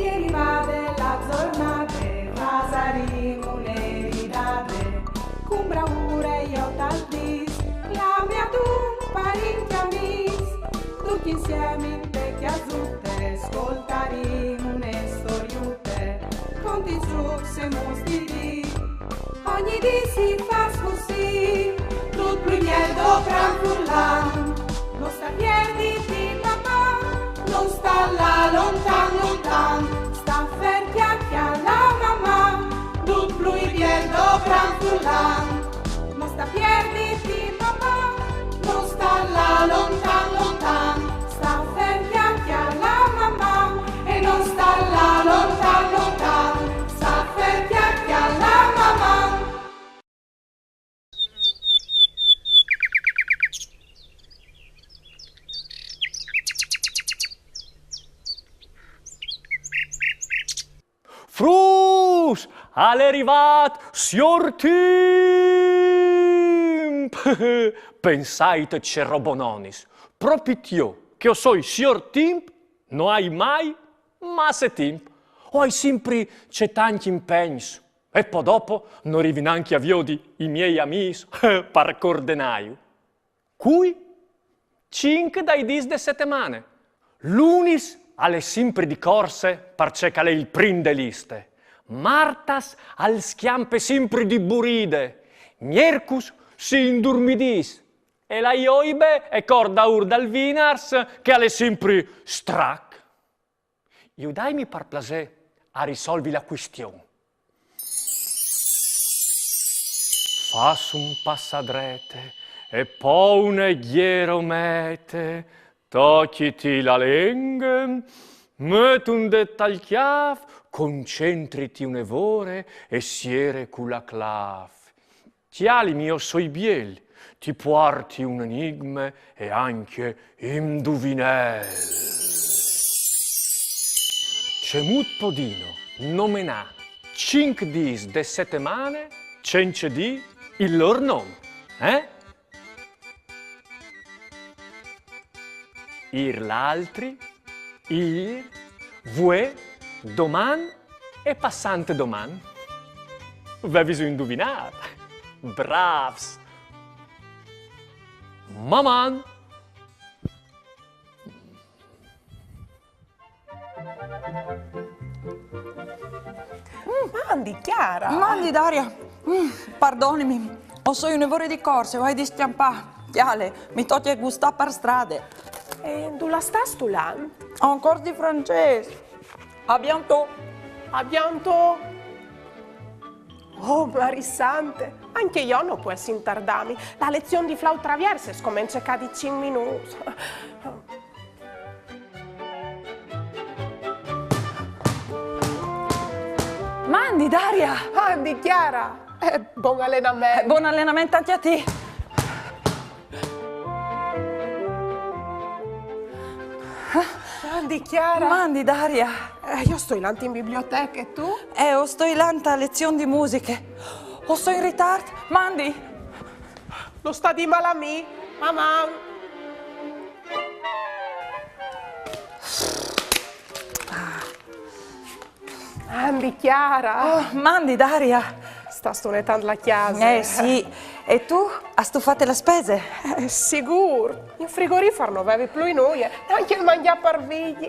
Ieri va della giornata, Vasarino le ridate, con bravura io tal dis, la mia tu parenti amis, tutti insieme in te chiasutte, ascoltaremo une storiute, conti su se mostri, ogni dì si fa così, tutto il miedo tranquillan, non sta piedi di papà, non sta là lontan lontan, sta fermi alla mamma, tutto il miedo tranquillan, non sta piedi di papà, non sta là lontan lontan, sta fermi alla mamma e non sta là lontan lontan, sta fermi alla mamma. Frus, è arrivato, signor Timp! Pensate c'ero bononis, proprio io, che io so il signor Timp, non hai mai, ma se Timp, o hai sempre c'è tanti impegni, e poi dopo non arrivi neanche a viodi i miei amici, per coordinaio. Qui, 5 dai 10 de settimane, lunis alle sempre di corse per cercare il prim de liste. Martas al schiampe sempre di buride. Miercus si indurmidis. E la ioibe è corda ur dal vinars che alle sempre strac. Io daimi par plasè a risolvi la questione. Fas un passadrete e poi un ghiero mete. Tocciti la lingua, metti un dettagliaf, concentriti un'evore e siere con la clav. Tiali mio soi biel, ti porti un enigma e anche indovinel. C'è mut podino, nomenà 5 dis de settimane, cence di il lor nome, Ir l'altri, ir, vue, doman e passante doman. Avevi indovinato? Bravs! Maman! Mandi, Chiara! Mandi, Daria! Pardonami, ho so un evore di corse, vai di stiampà. Chiale, mi toglie gustare per strade. E dove la sta stulan? Ancora di francese. A bientôt. A bientôt. Oh, marissante. Anche io non può essere tardami. La lezione di flauta traverse scomincia di 5 minuti. Mandi, Daria! Mandi, Chiara! Buon allenamento! Buon allenamento anche a te! Mandi, Chiara! Mandi, Daria! Io sto in biblioteca e tu? Io sto in a lezione di musiche. O sto in ritardo? Mandi! Lo sta di malami, mamma! Mandi, Chiara! Oh, mandi, Daria! Sta stonetando la chiesa. Sì. E tu? Hai stufato le spese? Sicuro. In frigorifero non avevi più noi, anche il mangiare per figli.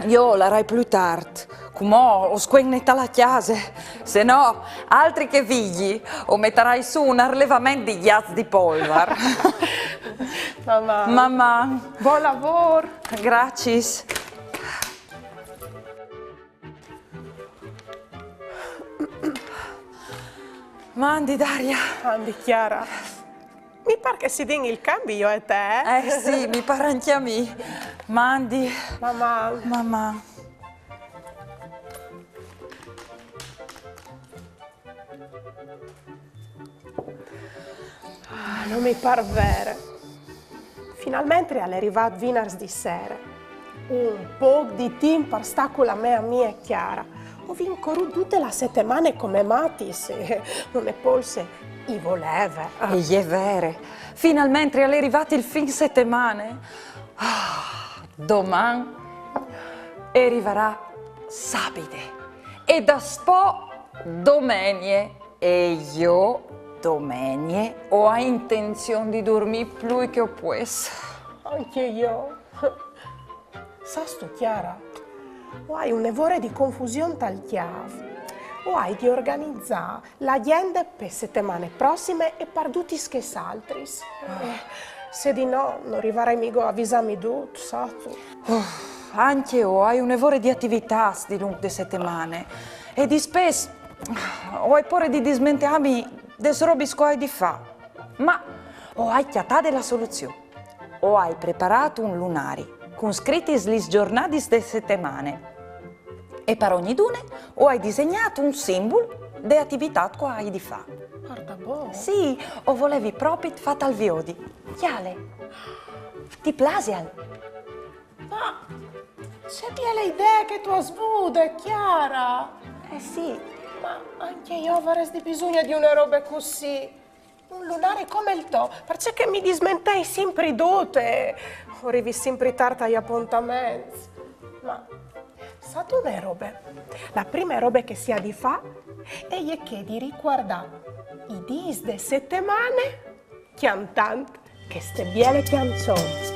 Io la rai più tardi. Come ho squennetta la chiesa. Se no, altri che figli, o metterai su un allevamento di ghiaccio di polvere. Mamma. Mamma. Buon lavoro. Grazie. Mandi, Daria. Mandi, Chiara. Mi pare che si dia il cambio io e te. Sì, mi pare anche a me. Mandi. Mamma. Mamma. Non mi par vero. Finalmente è arrivato venerdì di sera. Un po' di tempo per stare con la mia e Chiara. Ho vinto tutte le settimane come matti se non è polse i voleva. E è vero. Finalmente è arrivato il fin settimane. Domani arriverà sapide. E da spo domenie. E io domenie ho intenzione di dormire più che ho pues. Anche io. Sai tu, Chiara, o hai un nevore di confusione tal chiave, o hai di organizzare l'agenda per settimane prossime e per tutti che altris. Se di no, non arriverai mica a avvisarmi tutto, sai tu. Anche io hai un nevore di attività di lunghe settimane e di spesso ho hai pure di dismentirmi des robis che hai di fa. Ma ho hai chiatà della soluzione. O hai preparato un lunari con scritti le giornate delle settimane e per ogni dune o hai disegnato un simbolo di attività che hai di fa. Guarda boh. Sì, o volevi proprio fatta al viodi. Chiale, ti plasial. Ma c'è belle idee che tu hai svude, Chiara. Sì. Ma anche io avrei bisogno di una roba così. Un lunare come il tuo, perché mi dismentei sempre dote. Arrivi sempre tardi agli appuntamenti. Ma sa tu le robe? La prima roba che si ha di fa è che di riguardare i dis de settimane chiantante che ste biele canzoni.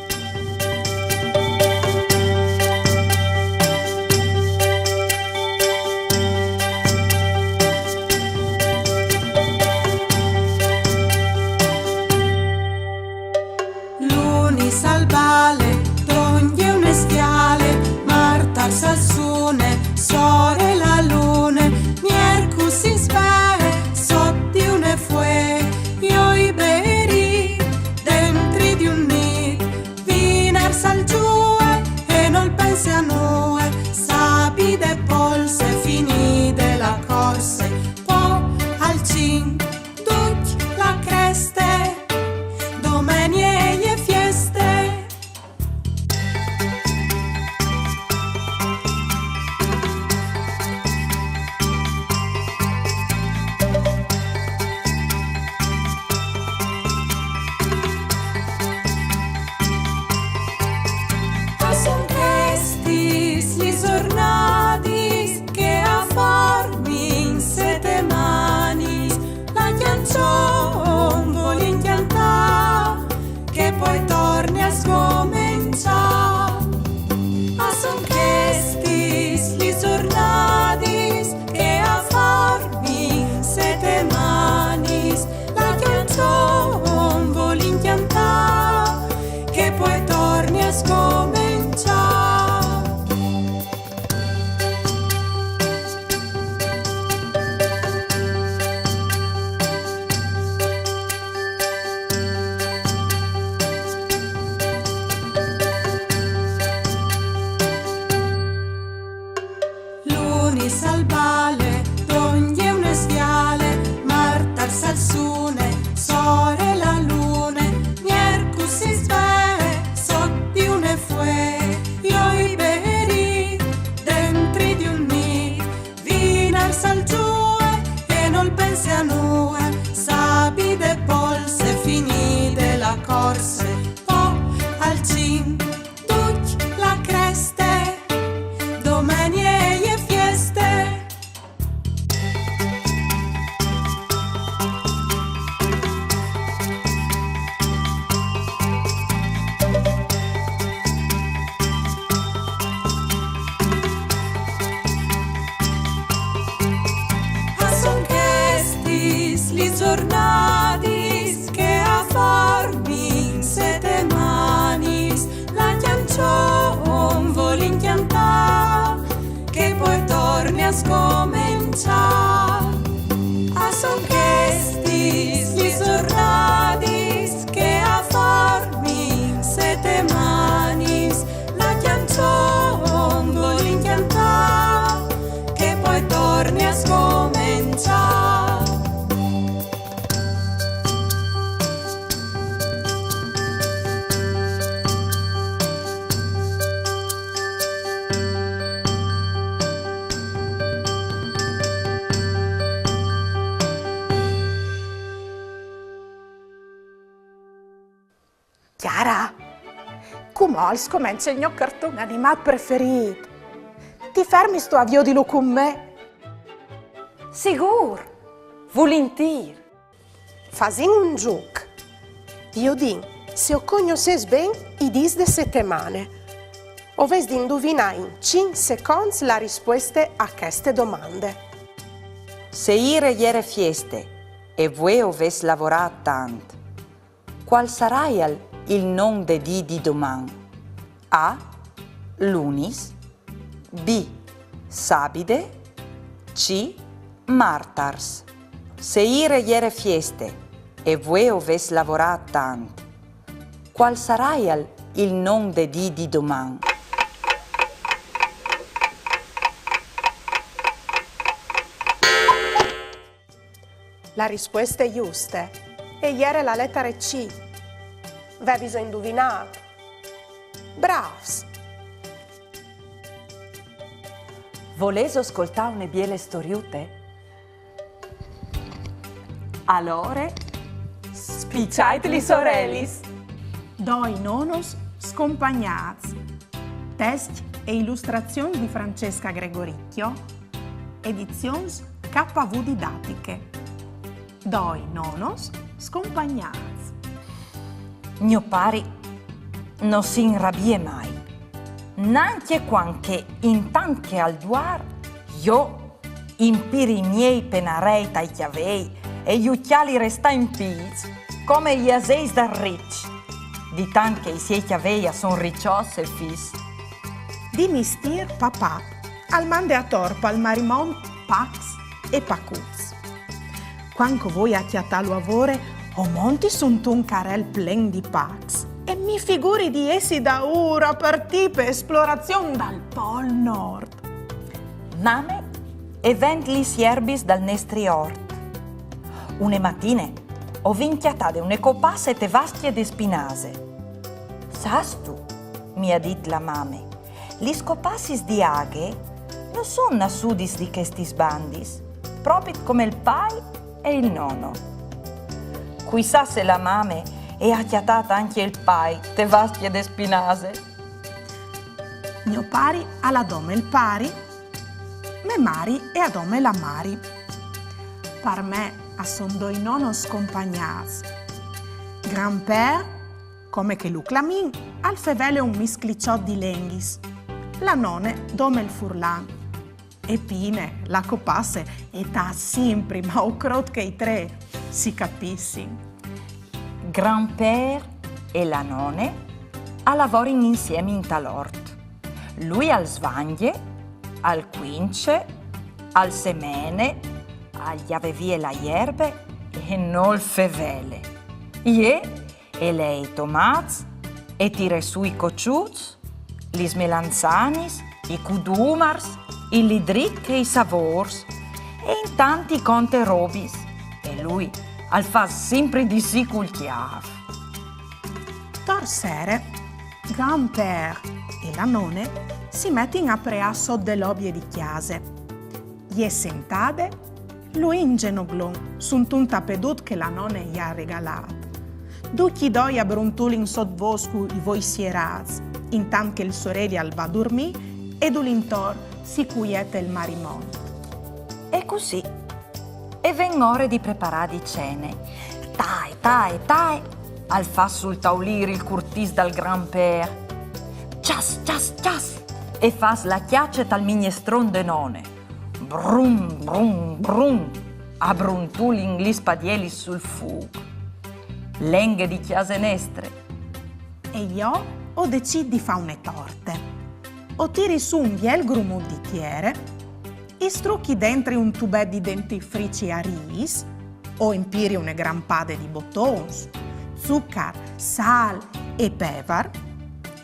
Salvale, toglie un estiale, Marta Salsune, sore la lune, Miercus si spere, sotti une fue, io i beri, dentri di un nid, vinar sal giue, e non pensi a noi, sapide polse, finite la corse, po' al cin, tuc la creste, domenie e fieste. Son questi gli giornati che a farmi in sette mani la chiancion vuole inchiantare che poi torni a scominciare. Son questi gli giornati che a farmi in sette mani la chiancion vuole inchiantare che poi torni a scominciare. Luni salvale, toglie un estiale, Marta Salsune, sore la lune, Miercus si svele, sotti une fue, io i beri, dentri di un nid, vinar sal giue, e non pensi a noi, sapide polse, finite la corse, po' al cin, tuc la creste, domenie e fieste. Son questi gli giornati che a farmi in sette mani la chiancion vuole inchiantare che poi torni a scominciare. Son questi gli giornati che a farmi in sette mani la chiancion vuole inchiantare che poi torni a scominciare. Chiara, come scomincia il mio cartone animato preferito? ti fermi sto avvio di lo con me? Sigur, volentieri. Fasin un gioco. Io din, se ho cognosces ben i dis de settimane. Oves di indovinare in 5 secondi la risposta a queste domande. Se ieri fieste e voi oves lavorato tanto, qual sarà il nome de di domani? A. Lunis. B. Sabide. C. Martars. Se ieri fieste e voi oves lavorato tanto, qual sarà il nome de di domani? La risposta è giusta. E ieri la lettera C. Ve bisogna indovinare. Bravs! Voleso ascoltare une biele storiute? Allora, spicciateli sorellis! Doi nonos scompagnats. Test e illustrazioni di Francesca Gregoricchio. Edizions KV Didattiche. Doi nonos scompagnats. Mio pari non si inrabbia mai, neanche quando intanto al duar io impiri i miei penarei tai chiavei e gli occhiali resta in piz come gli aseis da ricci, di tanto che i suoi chiavei son riccios e fis. Di mistir papà, al mandeator pal marimon pax e pacuz. Quando voi acchiatalo a lavoro, o monti sunt un carel plen di pax. E mi figuri di essi da ora partì per esplorazione dal Pol Nord. Mame e vend lis ierbis dal nestri ort. Une mattine ho vinchiatate une copasse te vastie de spinase. Sas tu, mi ha dit la mame, lis copassis di aghe non son nassudis di questi bandis, proprio come il pai e il nonno. Chissà se la mame e ha chiatata anche il pai te vastie de spinase. Mio pari alla dome il pari, me mari e a dome la mari. Per me a son doi nonos scompagnats. Grand-père, come che Luclamin, al fevele un miscliciot di lenghis. La none dome il furlan. E pine, la copasse e ta sempre, ma o crot che i tre si capissi. Grand-père e la none a lavorano insieme in talort. Lui al svanglie, al quince, al semene, agli avevie la ierbe e non il fevele. Ie e lei tomats e tire su i cocciuz, li smelanzanis, i cudumars, i lidric e i savors e in tanti conte robis. E lui al fa sempre di si culchiaf. Torsere, Grand-père e la none si mettono a preasso dell'obie di chiase. Gli sentade, lui in genoglon, sunt un tapedut che la none gli ha regalato. Ducchi doi a bruntulin sot voscu i voi sieraz, intanto che il sorelli al va dormì ed ulintor si cuiete il marimon. E così. E ven ore di preparare cene. Tai, al fa sul taulire il curtis dal Grand-père. Cias, e fas la chiacce tal mignestron de none. Brum, a bruntulin gli spadieli sul fuoco. Lenghe di chiase nestre. E io ho deciso di fare une torte. O tiri su un biel grumuditiere, e strucchi dentro un tubet di dentifrici a ris, o impiri une grampade di bottons, zuccar, sal e pevar,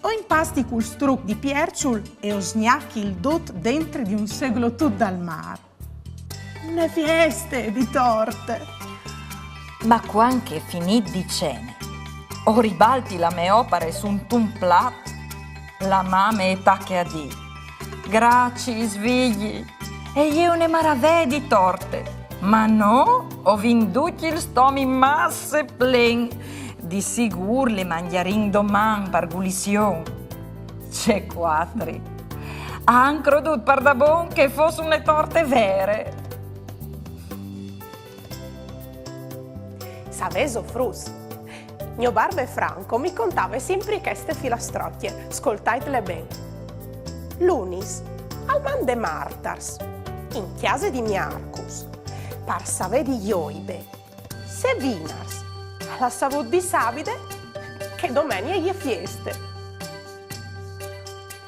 o impasti col struc di pierciul e o sgnacchi il dot dentro di un seglotut dal mar. Une fieste di torte! Ma quando è finit di cene, o ribalti la meopare su un plat, la mame e tacche a di. Graci, svigli, e io ne maravè di torte, ma no, ho vinduti il stomi masse plen, di sicur le mangiarin doman per gulision. C'è quattri. Han credut per da bon che fossero le torte vere. Saveso frus. Mio barbe Franco mi contava sempre queste filastrocchie, ascoltatele bene. Lunis, al man de Martars, in chiase di Miarcus, par save di Ioibe, se Vinars, alla savut di Sabide, che domenie gli fieste.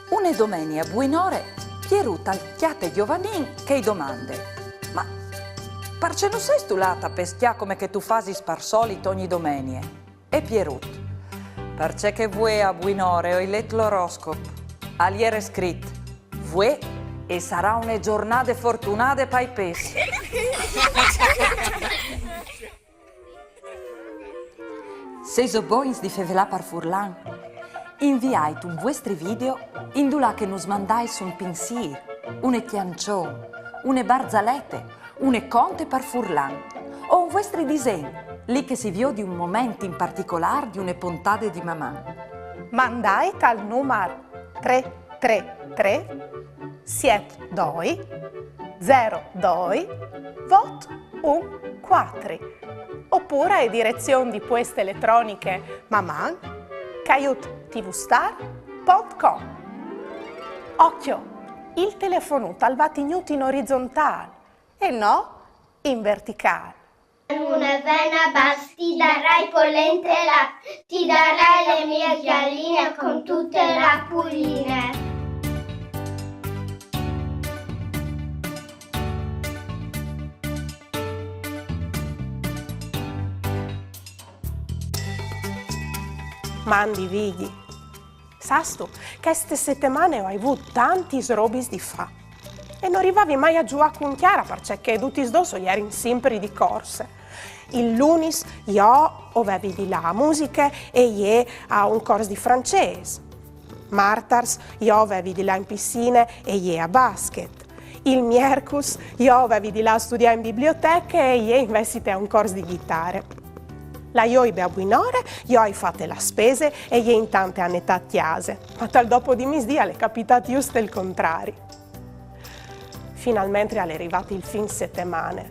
Une domenica buonore, Pierut al chiate giovanin che domande. Ma parce non sei stulata peschià come che tu fasi spar solito ogni domenica? E Pierut, perché che vuoi a buonore ho letto l'oroscopo, aliere scritto, vuoi e sarà una giornata fortunata per i pesci. Se so boins di fevelà par furlan, inviai un vostri video indulà che nus mandais un pensier, une chiancion, une barzalette, une conte par furlan, o un vostri disegni, lì che si vio di un momento in particolare di une puntate di mamma. Mandai al numero 333 72 02 vot 14 oppure a direzione di poste elettroniche maman@tvstar.com. Occhio, il telefono talvati in orizzontale e no in verticale. Una vena basta, ti darai polente là, ti darai le mie galline con tutte le apuline. Mandi vigli. Sasto, queste settimane ho avuto tanti robis di fa. E non arrivavi mai a giocare con Chiara perché tutti sdosso gli eri sempre di corse. Il lunis io avevi di là musica e io a un corso di francese. Martars io avevi di là in piscina e io a basket. Il Miercus io avevi di là a studiare in biblioteca e io investite a un corso di chitarra. La Ioibe a buonore, io ho fatto la spese e io in tante anni chiase, ma tal dopo di misdia le è capitato giusto il contrario. Finalmente è arrivato il fin settimana.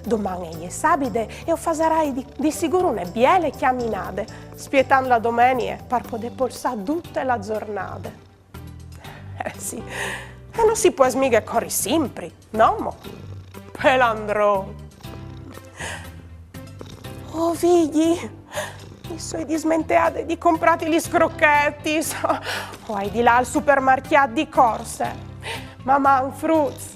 Domani è sabide e io farai di sicuro una biele chiaminade, spietando la domenica per poter polsare tutte le giornate. Sì, e non si può smiga corri sempre, no mo? Pelandro. Oh figli, mi sono dismenteata di comprare gli scrocchetti, o hai di là al supermercato di corse. Mamma fruits.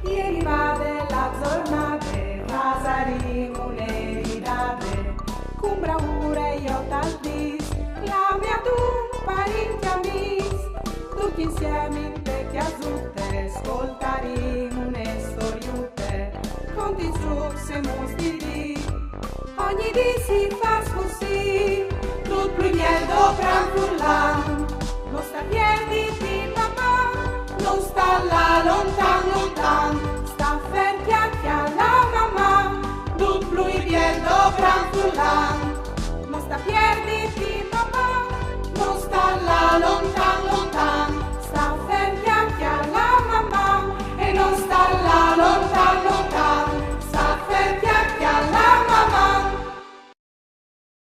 Ieri vade la giornata, pasaremo le ridate, con bravura io t'aldis, la mia tu parecchia mis, tutti insieme in vecchia zutte, ascoltaremo le storiute, conti su se mostri, ogni dì si fa così, tutto il miel do